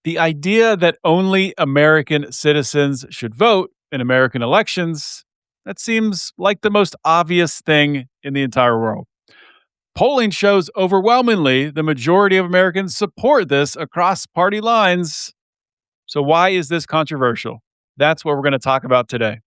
The idea that only American citizens should vote in American elections, that seems like the most obvious thing in the entire world. Polling shows overwhelmingly the majority of Americans support this across party lines. So, why is this controversial? That's what we're going to talk about today.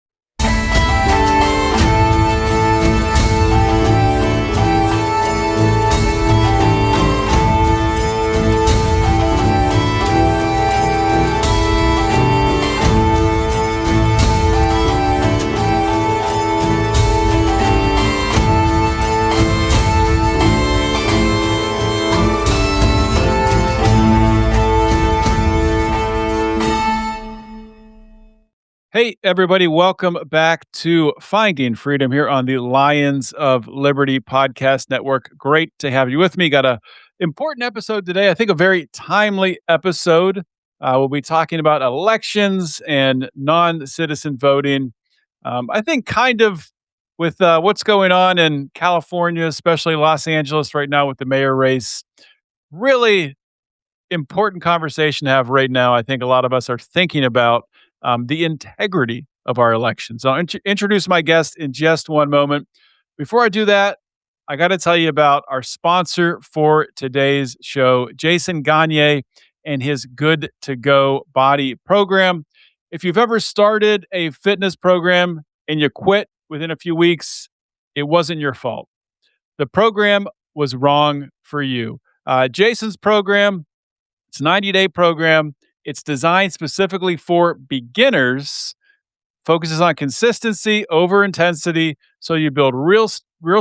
Hey, everybody, welcome back to Finding Freedom here on the Lions of Liberty podcast network. Great to have you with me. Got a important episode today. I think a very timely episode. We'll be talking about elections and non-citizen voting. I think kind of with what's going on in California, especially Los Angeles right now with the mayor race, really important conversation to have right now. I think a lot of us are thinking about the integrity of our elections. I'll introduce my guest in just one moment. Before I do that, I got to tell you about our sponsor for today's show, Jason Gagne and his Good to Go Body program. If you've ever started a fitness program and you quit within a few weeks, it wasn't your fault. The program was wrong for you. Jason's program, it's a 90-day program. It's designed specifically for beginners, focuses on consistency over intensity. So you build real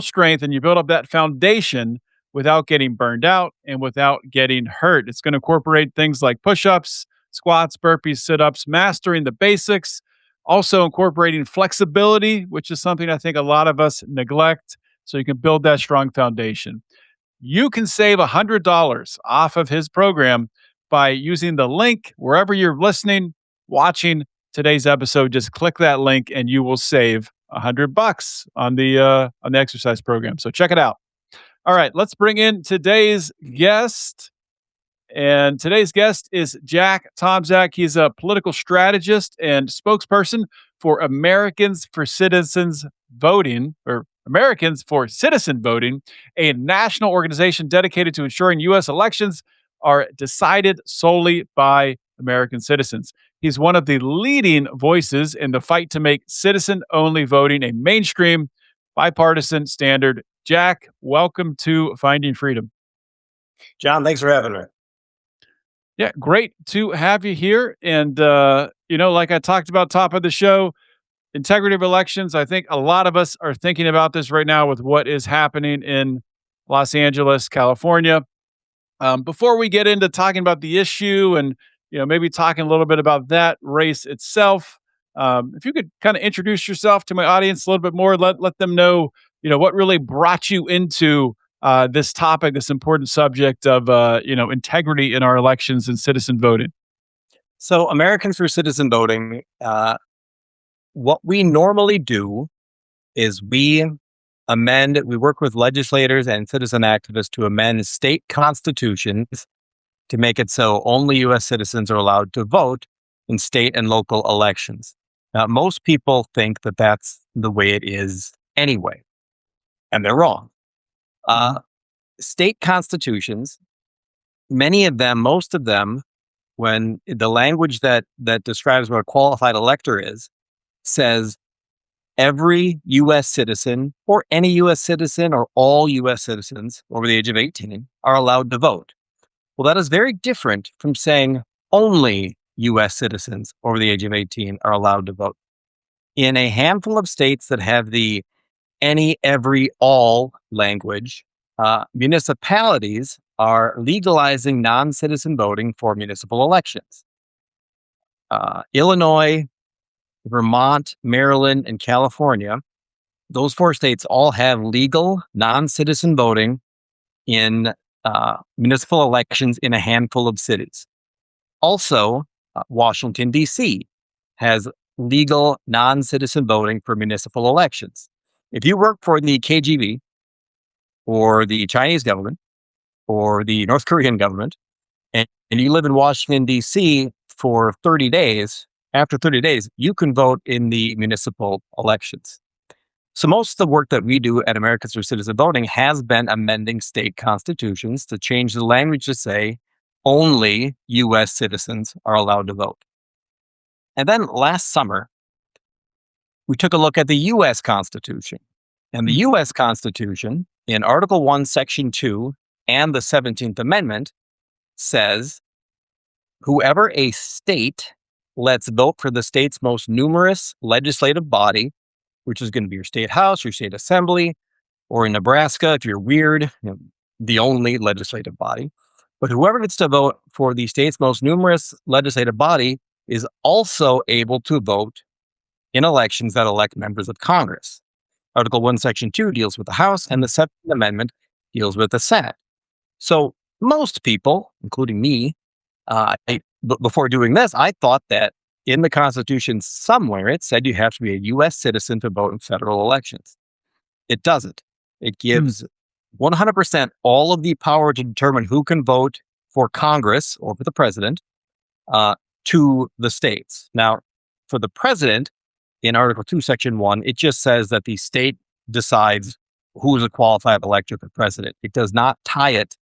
strength and you build up that foundation without getting burned out and without getting hurt. It's going to incorporate things like push-ups, squats, burpees, sit-ups, mastering the basics, also incorporating flexibility, which is something I think a lot of us neglect. So you can build that strong foundation. You can save $100 off of his program by using the link wherever you're listening, watching today's episode. Just click that link and you will save $100 on the exercise program. So check it out. All right, let's bring in today's guest. And today's guest is Jack Tomczak. He's a political strategist and spokesperson for Americans for Citizens Voting, or Americans for Citizen Voting, a national organization dedicated to ensuring U.S. elections are decided solely by American citizens. He's one of the leading voices in the fight to make citizen-only voting a mainstream, bipartisan standard. Jack, welcome to Finding Freedom. John, thanks for having me. Yeah, great to have you here. And, like I talked about top of the show, integrity of elections. I think a lot of us are thinking about this right now with what is happening in Los Angeles, California. Before we get into talking about the issue and maybe talking a little bit about that race itself, if you could kind of introduce yourself to my audience a little bit more, let them know what really brought you into this topic, this important subject of integrity in our elections and citizen voting. So, Americans for Citizen Voting, what we normally do is we work with legislators and citizen activists to amend state constitutions to make it so only U.S. citizens are allowed to vote in state and local elections. Now, most people think that that's the way it is anyway, and they're wrong. State constitutions, most of them, when the language that describes what a qualified elector is, says every U.S. citizen or any U.S. citizen or all U.S. citizens over the age of 18 are allowed to vote. Well, that is very different from saying only U.S. citizens over the age of 18 are allowed to vote. In a handful of states that have the any, every, all language, municipalities are legalizing non-citizen voting for municipal elections. Illinois, Vermont, Maryland, and California, those 4 states all have legal non-citizen voting in municipal elections in a handful of cities. Also, Washington, D.C. has legal non-citizen voting for municipal elections. If you work for the KGB or the Chinese government or the North Korean government, and you live in Washington, D.C. for 30 days, after 30 days, you can vote in the municipal elections. So most of the work that we do at Americans for Citizen Voting has been amending state constitutions to change the language to say only U.S. citizens are allowed to vote. And then last summer, we took a look at the U.S. Constitution. And the U.S. Constitution, in Article 1, Section 2, and the 17th Amendment, says whoever a state lets vote for the state's most numerous legislative body, which is going to be your state house, your state assembly, or in Nebraska, if you're weird, the only legislative body. But whoever gets to vote for the state's most numerous legislative body is also able to vote in elections that elect members of Congress. Article 1, Section 2 deals with the House, and the 17th Amendment deals with the Senate. So most people, including me, before doing this, I thought that in the Constitution somewhere it said you have to be a U.S. citizen to vote in federal elections. It doesn't. It gives 100% all of the power to determine who can vote for Congress or for the president to the states. Now, for the president, in Article 2, Section 1, it just says that the state decides who is a qualified elector for president. It does not tie it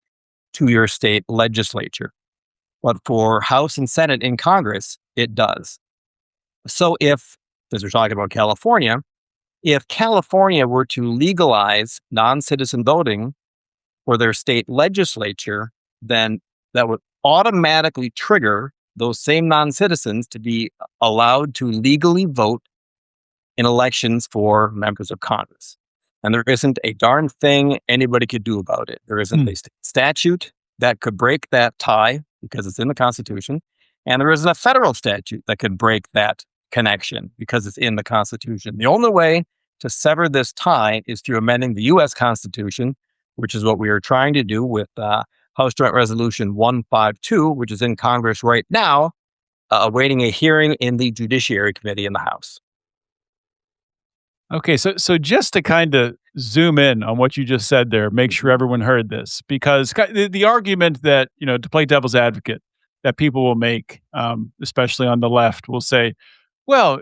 to your state legislature. But for House and Senate in Congress, it does. So if, as we're talking about California, if California were to legalize non-citizen voting for their state legislature, then that would automatically trigger those same non-citizens to be allowed to legally vote in elections for members of Congress. And there isn't a darn thing anybody could do about it. There isn't a statute that could break that tie because it's in the Constitution. And there isn't a federal statute that could break that connection because it's in the Constitution. The only way to sever this tie is through amending the U.S. Constitution, which is what we are trying to do with House Joint Resolution 152, which is in Congress right now, awaiting a hearing in the Judiciary Committee in the House. Okay, so just to kind of zoom in on what you just said there, make sure everyone heard this, because the argument that, to play devil's advocate, that people will make, especially on the left, will say, well,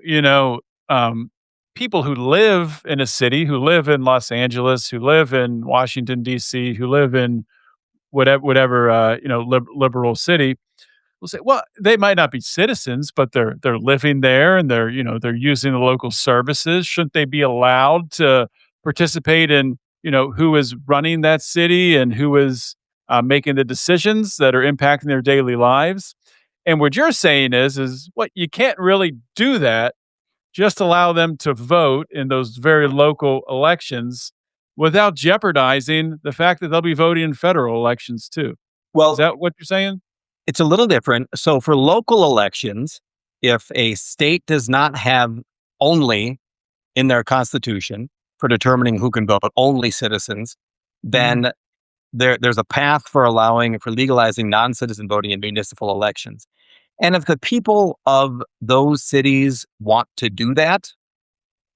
people who live in a city, who live in Los Angeles, who live in Washington, D.C., who live in whatever liberal city, will say, well, they might not be citizens, but they're living there and they're using the local services. Shouldn't they be allowed to participate in who is running that city and who is making the decisions that are impacting their daily lives? And what you're saying is what you can't really do that. Just allow them to vote in those very local elections without jeopardizing the fact that they'll be voting in federal elections too. Is that what you're saying? It's a little different. So for local elections, if a state does not have only in their constitution for determining who can vote, only citizens, then there's a path for legalizing non-citizen voting in municipal elections. And if the people of those cities want to do that,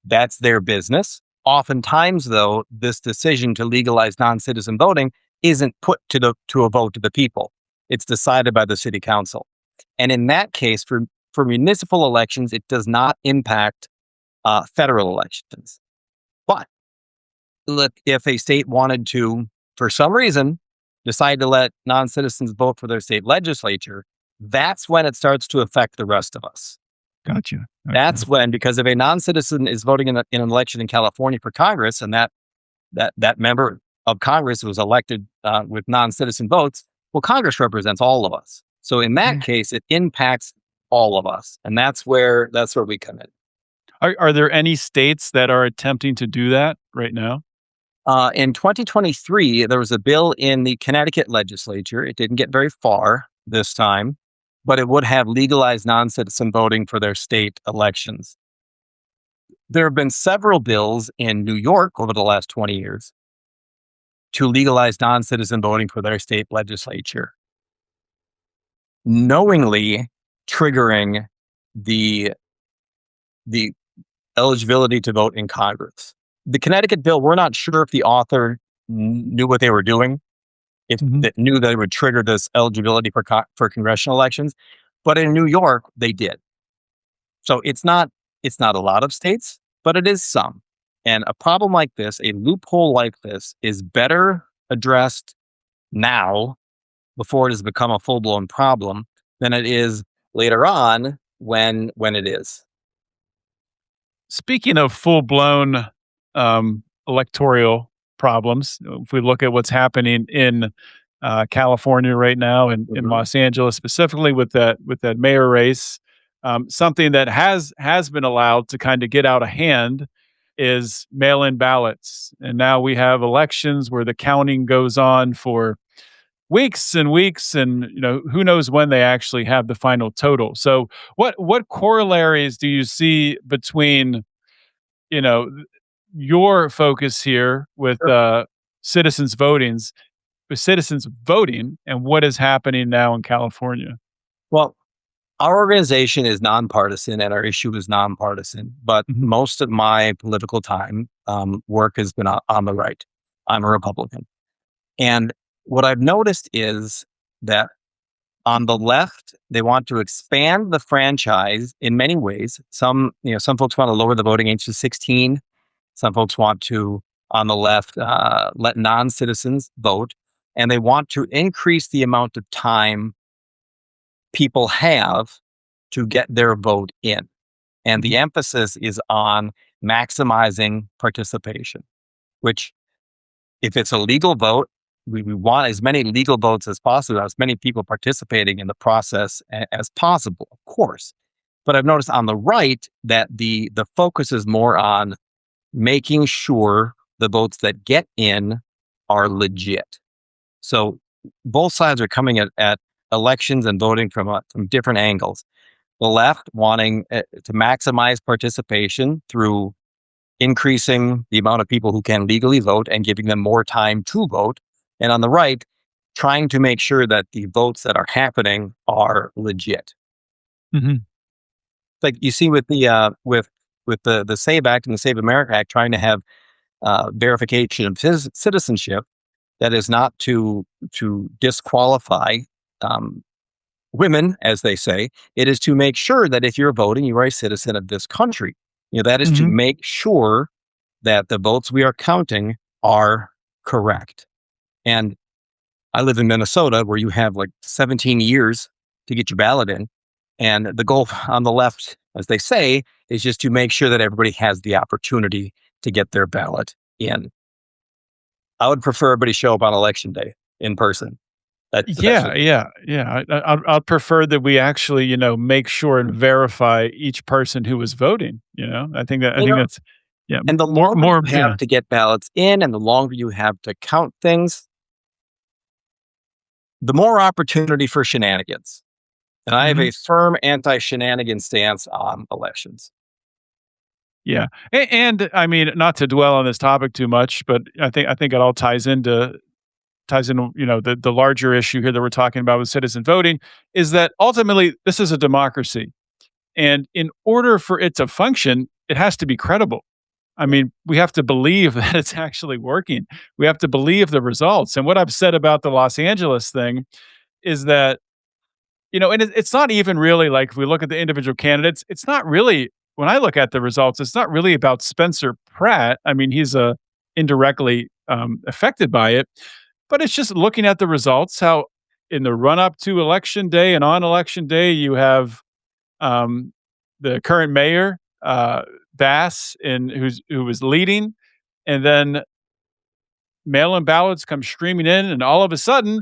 that's their business. Oftentimes, though, this decision to legalize non-citizen voting isn't put to a vote to the people. It's decided by the city council. And in that case, for municipal elections, it does not impact federal elections. But if a state wanted to, for some reason, decide to let non-citizens vote for their state legislature, that's when it starts to affect the rest of us. Gotcha. Okay. That's when, because if a non-citizen is voting in an election in California for Congress, and that member of Congress was elected with non-citizen votes, well, Congress represents all of us. So in that case, it impacts all of us. And that's where we come in. Are there any states that are attempting to do that right now? In 2023, there was a bill in the Connecticut legislature. It didn't get very far this time, but it would have legalized non-citizen voting for their state elections. There have been several bills in New York over the last 20 years to legalize non-citizen voting for their state legislature, knowingly triggering the eligibility to vote in Congress. The Connecticut bill, we're not sure if the author knew what they were doing, if it knew that it would trigger this eligibility for congressional elections. But in New York, they did. So it's not a lot of states, but it is some. And a problem like this, a loophole like this, is better addressed now before it has become a full-blown problem than it is later on when it is. Speaking of full-blown electoral problems, if we look at what's happening in California right now and in Los Angeles specifically with that mayor race, something that has been allowed to kind of get out of hand is mail-in ballots. And now we have elections where the counting goes on for weeks and weeks, and who knows when they actually have the final total. So what corollaries do you see between you know your focus here with citizens votings with citizens voting and what is happening now in California? Well, our organization is nonpartisan and our issue is nonpartisan, but most of my political time work has been on the right. I'm a Republican. And what I've noticed is that on the left, they want to expand the franchise in many ways. Some folks want to lower the voting age to 16. Some folks want to, on the left, let non-citizens vote. And they want to increase the amount of time people have to get their vote in. And the emphasis is on maximizing participation, which, if it's a legal vote, we want as many legal votes as possible, as many people participating in the process as possible, of course. But I've noticed on the right that the focus is more on making sure the votes that get in are legit. So both sides are coming at elections and voting from different angles. The left wanting to maximize participation through increasing the amount of people who can legally vote and giving them more time to vote. And on the right, trying to make sure that the votes that are happening are legit. Like you see with the SAVE Act and the Save America Act, trying to have verification of citizenship that is not to disqualify women, as they say. It is to make sure that if you're voting, you are a citizen of this country. That is to make sure that the votes we are counting are correct. And I live in Minnesota, where you have like 17 years to get your ballot in. And the goal on the left, as they say, is just to make sure that everybody has the opportunity to get their ballot in. I would prefer everybody show up on election day in person. Yeah. I'd prefer that we actually, make sure and verify each person who was voting. I think that's And the longer you have to get ballots in, and the longer you have to count things, the more opportunity for shenanigans. And I have a firm anti-shenanigan stance on elections. Yeah, and I mean, not to dwell on this topic too much, but I think it all ties in, the larger issue here that we're talking about with citizen voting is that ultimately this is a democracy. And in order for it to function, it has to be credible. I mean, we have to believe that it's actually working. We have to believe the results. And what I've said about the Los Angeles thing is that, and it's not even really like, if we look at the individual candidates, it's not really, when I look at the results, it's not really about Spencer Pratt. I mean, he's indirectly affected by it. But it's just looking at the results, how in the run up to election day and on election day, you have the current mayor, Bass, who was leading, and then mail-in ballots come streaming in, and all of a sudden,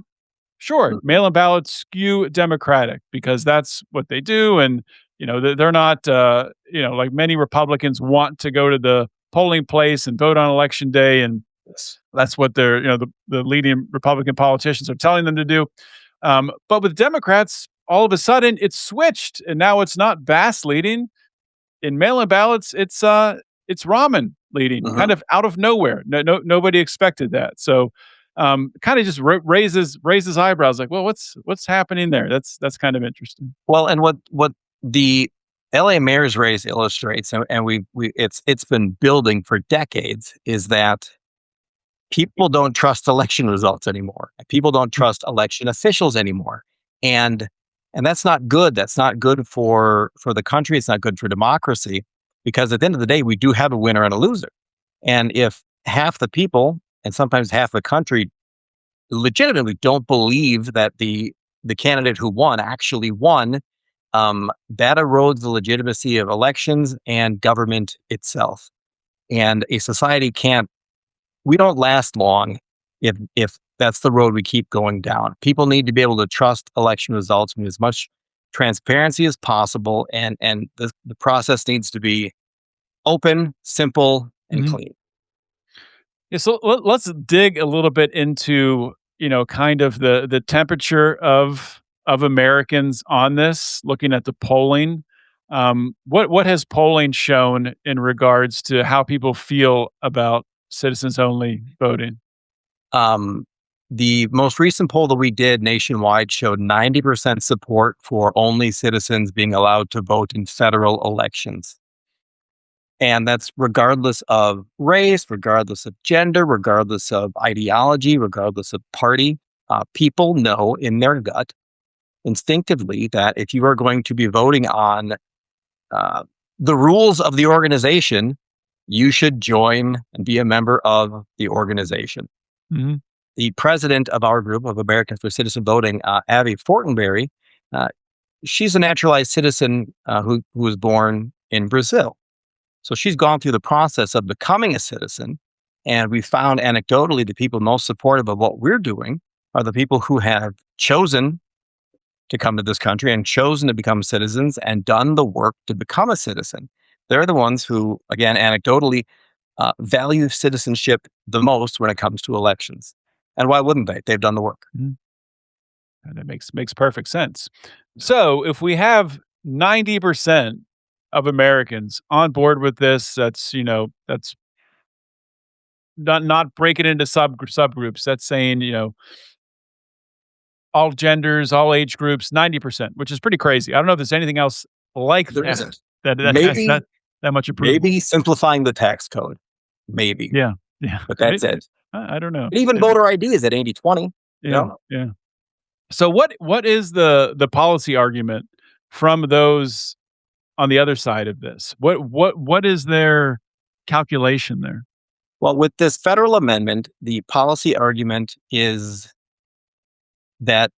sure, mail-in ballots skew Democratic because that's what they do, and they're not like many Republicans want to go to the polling place and vote on election day, and that's what they're the leading Republican politicians are telling them to do. But with Democrats, all of a sudden it's switched, and now it's not Bass leading. In mail-in ballots, it's Rahman leading, kind of out of nowhere. Nobody expected that. So, kind of just raises eyebrows, like, well, what's happening there? That's kind of interesting. Well, and what the LA mayor's race illustrates, and it's been building for decades, is that people don't trust election results anymore. People don't trust election officials anymore. And that's not good. That's not good for the country. It's not good for democracy, because at the end of the day, we do have a winner and a loser. And if half the people and sometimes half the country legitimately don't believe that the candidate who won actually won, that erodes the legitimacy of elections and government itself. And a society we don't last long if that's the road we keep going down. People need to be able to trust election results with as much transparency as possible, and the process needs to be open, simple, and clean. Yeah, so let's dig a little bit into, kind of the temperature of Americans on this, looking at the polling. What has polling shown in regards to how people feel about citizens only voting? The most recent poll that we did nationwide showed 90% support for only citizens being allowed to vote in federal elections. And that's regardless of race, regardless of gender, regardless of ideology, regardless of party. People know in their gut instinctively that if you are going to be voting on the rules of the organization, you should join and be a member of the organization. Mm-hmm. The president of our group of Americans for Citizen Voting, Abby Fortenberry, she's a naturalized citizen who was born in Brazil. So she's gone through the process of becoming a citizen. And we found anecdotally the people most supportive of what we're doing are the people who have chosen to come to this country and chosen to become citizens and done the work to become a citizen. They're the ones who, again, anecdotally, value citizenship the most when it comes to elections. And why wouldn't they? They've done the work. Mm-hmm. And that makes perfect sense. So if we have 90% of Americans on board with this, that's not breaking into subgroups. That's saying, all genders, all age groups, 90%, which is pretty crazy. I don't know if there's anything else like There that isn't. that has Maybe, that much approval. maybe simplifying the tax code. Maybe. Yeah, yeah. But that's it. I don't know. And even voter ID is at 80/20. Yeah, yeah. So what is the policy argument from those on the other side of this? What is their calculation there? Well, with this federal amendment, the policy argument is that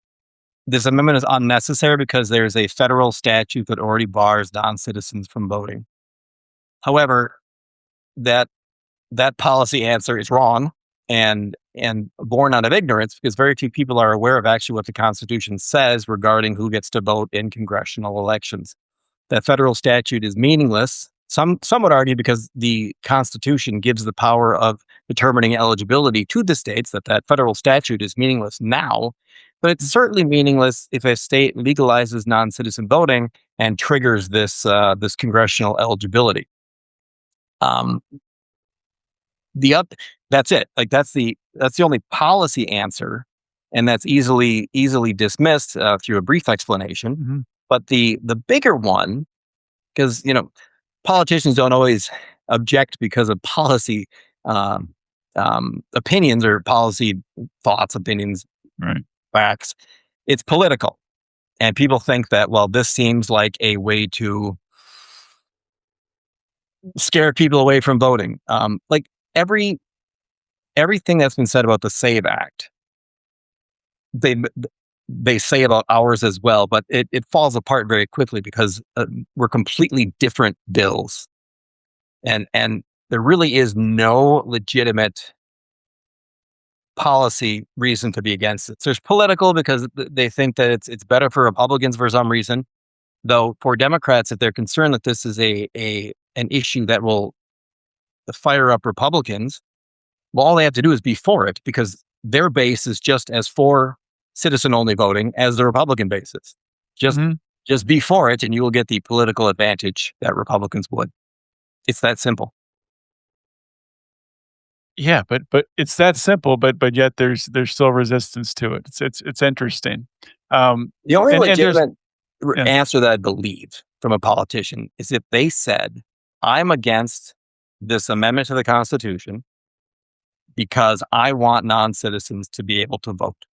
this amendment is unnecessary because there's a federal statute that already bars non-citizens from voting. However, that policy answer is wrong and born out of ignorance, because very few people are aware of actually what the Constitution says regarding who gets to vote in congressional elections. That federal statute is meaningless. Some would argue because the Constitution gives the power of determining eligibility to the states, that federal statute is meaningless now, but it's certainly meaningless if a state legalizes non-citizen voting and triggers this congressional eligibility. That's it. Like that's the only policy answer, and that's easily dismissed through a brief explanation. Mm-hmm. But the bigger one, because politicians don't always object because of policy opinions or policy thoughts, opinions, Right. facts. It's political, and people think that, well, this seems like a way to scare people away from voting. Like everything that's been said about the SAVE Act, they say about ours as well, but it falls apart very quickly because we're completely different bills, and there really is no legitimate policy reason to be against it. So there's political because they think that it's better for Republicans for some reason, though for Democrats, if they're concerned that this is an issue that will fire up Republicans, well, all they have to do is be for it, because their base is just as for citizen-only voting as the Republican base is. Just be for it, and you will get the political advantage that Republicans would. It's that simple. Yeah, but it's that simple, but yet there's still resistance to it. It's interesting. The only legitimate yeah. answer that I believe from a politician is if they said, "I'm against this amendment to the Constitution because I want non-citizens to be able to vote.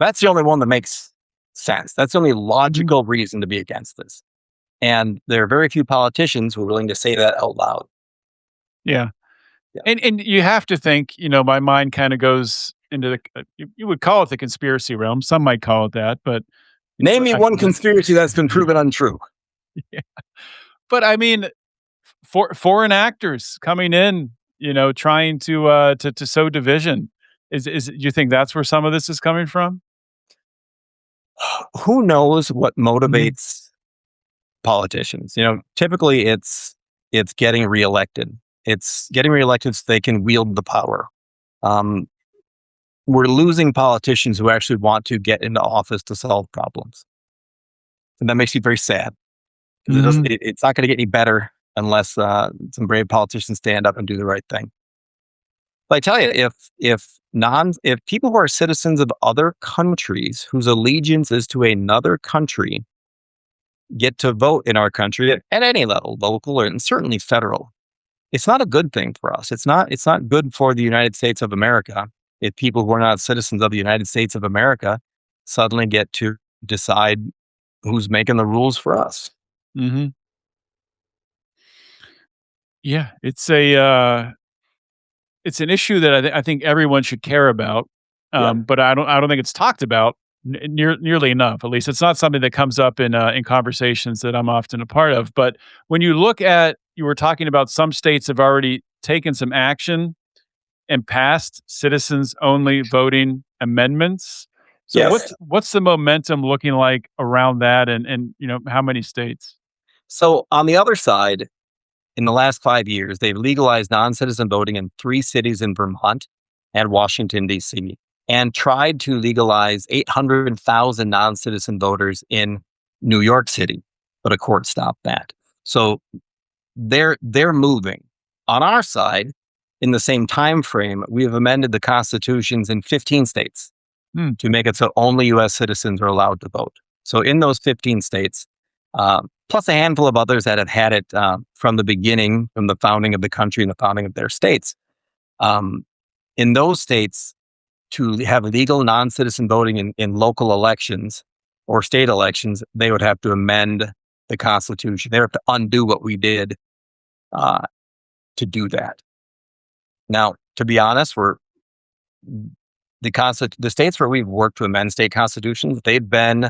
That's the only one that makes sense. That's the only logical reason to be against this. And there are very few politicians who are willing to say that out loud. Yeah. Yeah. And you have to think, my mind kind of goes into you would call it the conspiracy realm. Some might call it that, but Name me I one can just conspiracy that's been proven untrue. yeah. But I mean, foreign actors coming in, trying to sow division. Is you think that's where some of this is coming from? Who knows what Mhm. motivates politicians? Typically it's getting reelected. It's getting reelected so they can wield the power. Um, we're losing politicians who actually want to get into office to solve problems, and that makes me very sad because Mhm. it's not going to get any better unless some brave politicians stand up and do the right thing. But I tell you, if people who are citizens of other countries whose allegiance is to another country get to vote in our country at any level, local and certainly federal, it's not a good thing for us. It's not good for the United States of America if people who are not citizens of the United States of America suddenly get to decide who's making the rules for us. Mhm. Yeah, it's an issue that I think everyone should care about, Yeah. but I don't think it's talked about nearly enough. At least it's not something that comes up in conversations that I'm often a part of. But when you look at, you were talking about some states have already taken some action and passed citizens only voting amendments. So Yes. what's the momentum looking like around that, and how many states? So on the other side, in the last 5 years, they've legalized non-citizen voting in 3 cities in Vermont and Washington, D.C., and tried to legalize 800,000 non-citizen voters in New York City, but a court stopped that. So they're moving. On our side, in the same time frame, we have amended the constitutions in 15 states Hmm. to make it so only U.S. citizens are allowed to vote. So in those 15 states, plus a handful of others that have had it from the beginning, from the founding of the country and the founding of their states, um, in those states, to have legal non-citizen voting in local elections or state elections, they would have to amend the Constitution. They would have to undo what we did uh, to do that. Now, to be honest, the states where we've worked to amend state constitutions, they've been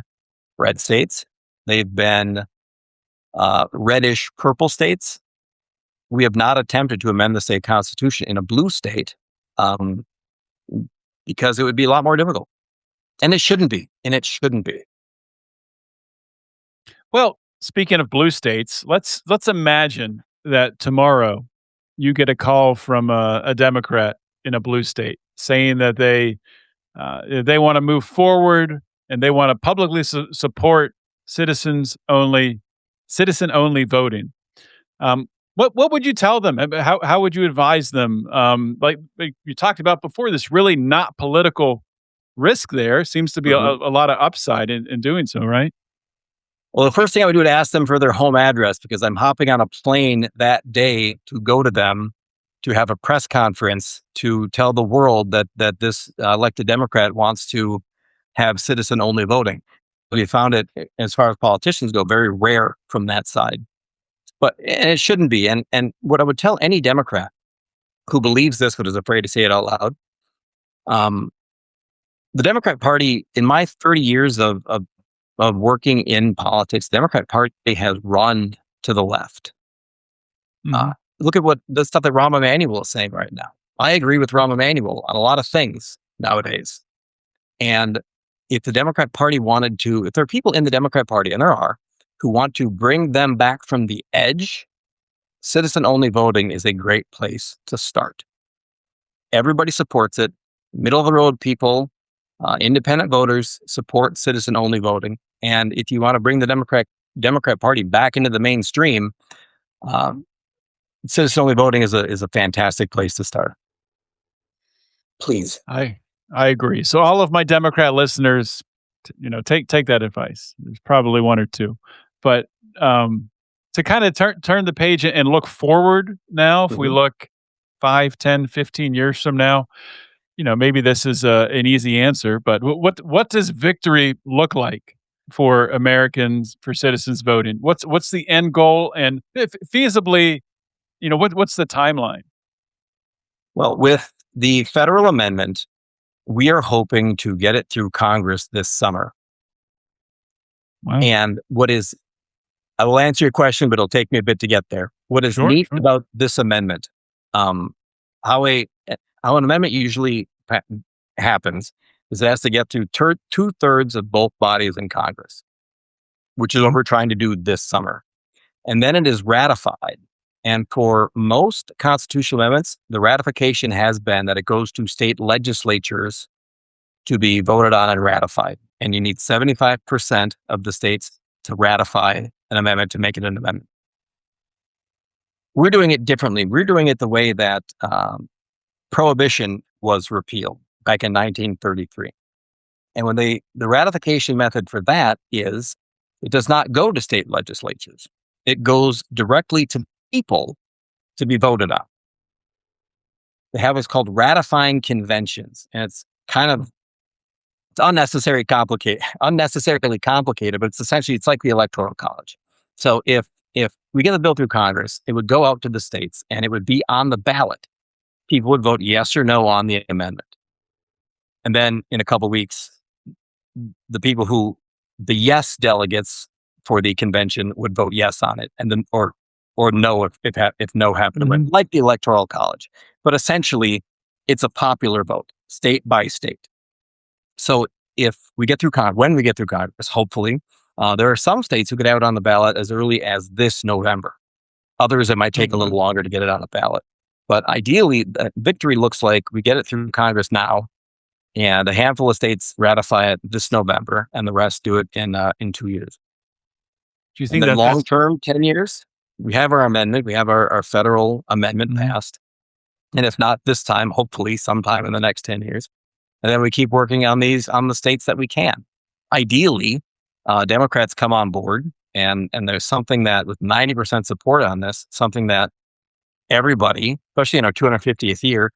red states. They've been reddish purple states. We have not attempted to amend the state constitution in a blue state um, because it would be a lot more difficult. And it shouldn't be. And it shouldn't be. Well, speaking of blue states, let's imagine that tomorrow you get a call from a Democrat in a blue state saying that they want to move forward and they want to publicly support citizens only citizen only voting. What would you tell them? How would you advise them? Like you talked about before, this really not political risk there seems to be Mhm. a lot of upside in doing so, right? Well, the first thing I would do is ask them for their home address because I'm hopping on a plane that day to go to them to have a press conference to tell the world that this elected Democrat wants to have citizen only voting. We found it, as far as politicians go, very rare from that side. But and it shouldn't be. And what I would tell any Democrat who believes this but is afraid to say it out loud, um, the Democrat Party, in my 30 years of working in politics, the Democrat Party has run to the left. Mhm. Look at what the stuff that Rahm Emanuel is saying right now. I agree with Rahm Emanuel on a lot of things nowadays. And if the Democrat Party wanted to, if there are people in the Democrat Party, and there are, who want to bring them back from the edge, citizen only voting is a great place to start. Everybody supports it. Middle of the road people, independent voters support citizen only voting. And if you want to bring the Democrat Party back into the mainstream, um, citizen only voting is a fantastic place to start. Please. I I agree. So all of my Democrat listeners, take that advice. There's probably one or two, but um, to kind of turn the page and look forward now, if we Mhm. look 5, 10, 15 years from now? Maybe this is an easy answer, but what does victory look like for Americans, for citizens voting? What's the end goal, and if feasibly, what's the timeline? Well, with the federal amendment, we are hoping to get it through Congress this summer. Wow. And I will answer your question, but it'll take me a bit to get there. What is Sure, neat sure. about this amendment, um, how how an amendment usually happens is it has to get through 2/3 of both bodies in Congress, which is what Mhm. we're trying to do this summer. And then it is ratified. And for most constitutional amendments, the ratification has been that it goes to state legislatures to be voted on and ratified. And you need 75% of the states to ratify an amendment to make it an amendment. We're doing it differently. We're doing it the way that prohibition was repealed back in 1933. And when the ratification method for that is it does not go to state legislatures. It goes directly to people to be voted on. They have what's called ratifying conventions. And it's unnecessarily complicated, but it's like the electoral college. So if we get the bill through Congress, it would go out to the states and it would be on the ballot. People would vote yes or no on the amendment. And then in a couple of weeks, the yes delegates for the convention would vote yes on it, and then or no if no happened to win, like the electoral college. But essentially, it's a popular vote, state by state. So if we get through when we get through Congress, hopefully, there are some states who could have it on the ballot as early as this November. Others, it might take a little longer to get it on a ballot. But ideally, victory looks like we get it through Congress now, and a handful of states ratify it this November, and the rest do it in 2 years. Do you And think then that long that's term, 10 years, we have our amendment, we have our federal amendment passed. And if not this time, hopefully sometime in the next 10 years. And then we keep working on the states that we can. Ideally, Democrats come on board, and there's something that with 90% support on this, something that everybody, especially in our 250th year,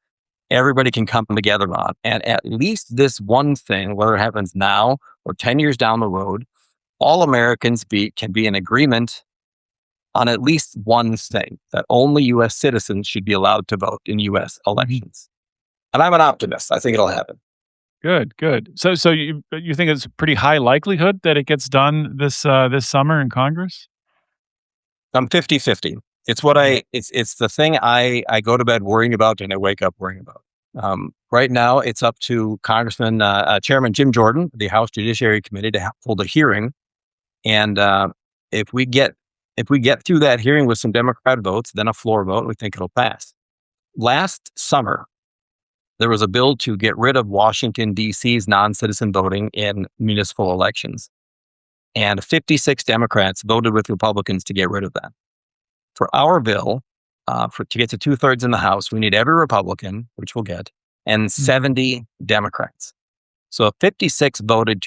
everybody can come together on. And at least this one thing, whether it happens now or 10 years down the road, all Americans can be in agreement on at least one thing, that only U.S. citizens should be allowed to vote in U.S. elections. And I'm an optimist. I think it'll happen. good, good. So you think it's a pretty high likelihood that it gets done this summer in Congress? I'm 50-50. It's it's the thing I go to bed worrying about and I wake up worrying about. Right now, it's up to Chairman Jim Jordan, of the House Judiciary Committee, to hold a hearing. And if we get through that hearing with some Democrat votes, then a floor vote, we think it'll pass. Last summer, there was a bill to get rid of Washington, D.C.'s non-citizen voting in municipal elections. And 56 Democrats voted with Republicans to get rid of that. For our bill, to get to 2/3 in the House, we need every Republican, which we'll get, and 70 Democrats. So if 56 voted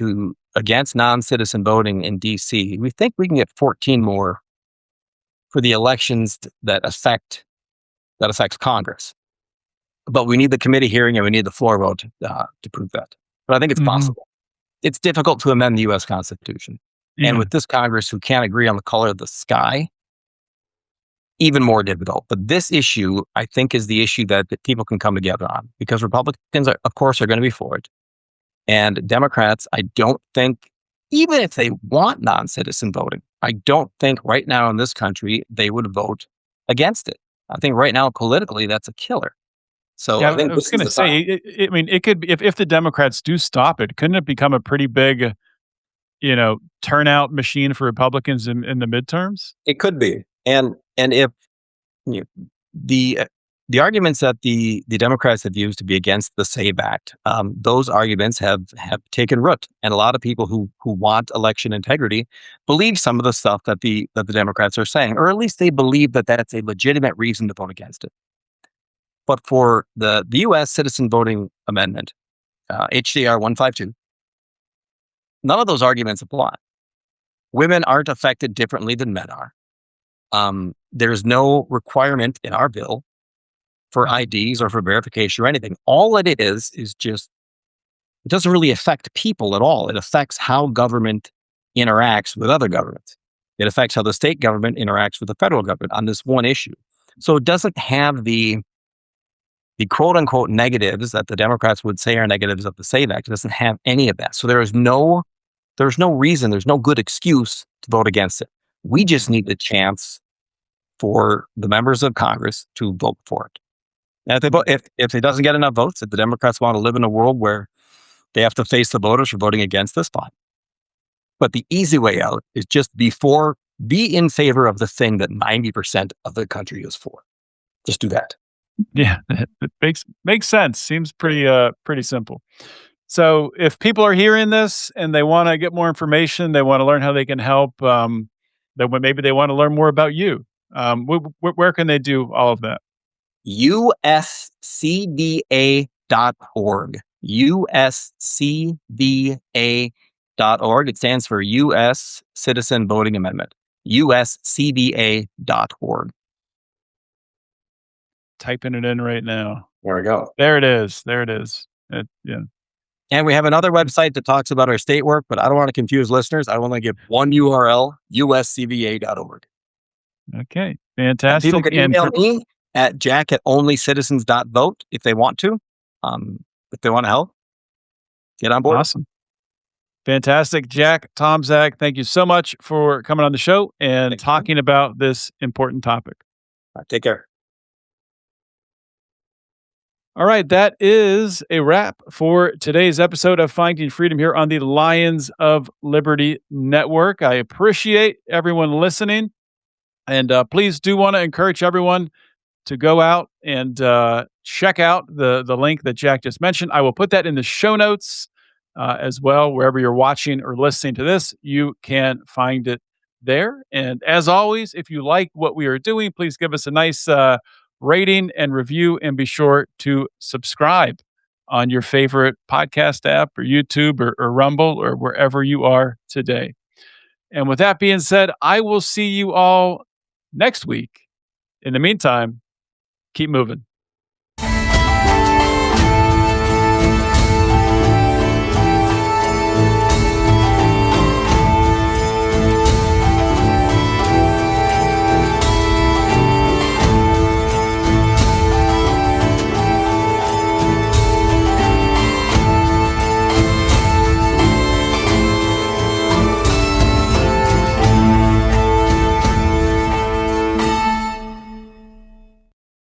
against non-citizen voting in D.C., we think we can get 14 more for the elections that affects Congress. But we need the committee hearing and we need the floor vote to prove that. But I think it's possible. It's difficult to amend the U.S. Constitution. Yeah. And with this Congress who can't agree on the color of the sky, even more difficult. But this issue, I think, is the issue that people can come together on, because Republicans, of course, are going to be for it. And Democrats, I don't think, even if they want non-citizen voting, I don't think right now in this country they would vote against it. I think right now, politically, that's a killer. So Yeah, I think I was this is gonna the time. say, I mean, it could be if the Democrats do stop it, couldn't it become a pretty big, turnout machine for Republicans in the midterms? It could be. And if you the arguments that the Democrats have used to be against the SAVE Act, those arguments have taken root, and a lot of people who want election integrity believe some of the stuff that the Democrats are saying, or at least they believe that that's a legitimate reason to vote against it. But for the U.S. Citizen Voting Amendment, HJR 152, none of those arguments apply. Women aren't affected differently than men are. There's no requirement in our bill for IDs or for verification or anything. All it is just, it doesn't really affect people at all. It affects how government interacts with other governments. It affects how the state government interacts with the federal government on this one issue. So it doesn't have the quote unquote negatives that the Democrats would say are negatives of the SAVE Act. It doesn't have any of that. So there's no reason, there's no good excuse to vote against it. We just need the chance for the members of Congress to vote for it. And if they vote, if it doesn't get enough votes, if the Democrats want to live in a world where they have to face the voters for voting against this, fine. But the easy way out is just be in favor of the thing that 90% of the country is for. Just do that. Yeah, it makes sense. Seems pretty simple. So if people are hearing this and they want to get more information, they want to learn how they can help, maybe they want to learn more about you. Where can they do all of that? uscba.org. uscba.org. It stands for U.S. Citizen Voting Amendment. uscba.org. Typing it in right now. There we go. There it is. Yeah. And we have another website that talks about our state work, but I don't want to confuse listeners. I want to give one URL, uscba.org. Okay, fantastic. People can email me at jack@onlycitizens.vote if they want to. If they want to help, get on board. Awesome. Fantastic. Jack Tomczak, thank you so much for coming on the show and talking about this important topic. All right, take care. All right, that is a wrap for today's episode of Finding Freedom here on the Lions of Liberty Network. I appreciate everyone listening, and please do want to encourage everyone to go out and check out the link that Jack just mentioned. I will put that in the show notes as well. Wherever you're watching or listening to this, you can find it there. And as always, if you like what we are doing, please give us a nice rating and review, and be sure to subscribe on your favorite podcast app or YouTube or Rumble or wherever you are today. And with that being said, I will see you all next week. In the meantime, keep moving.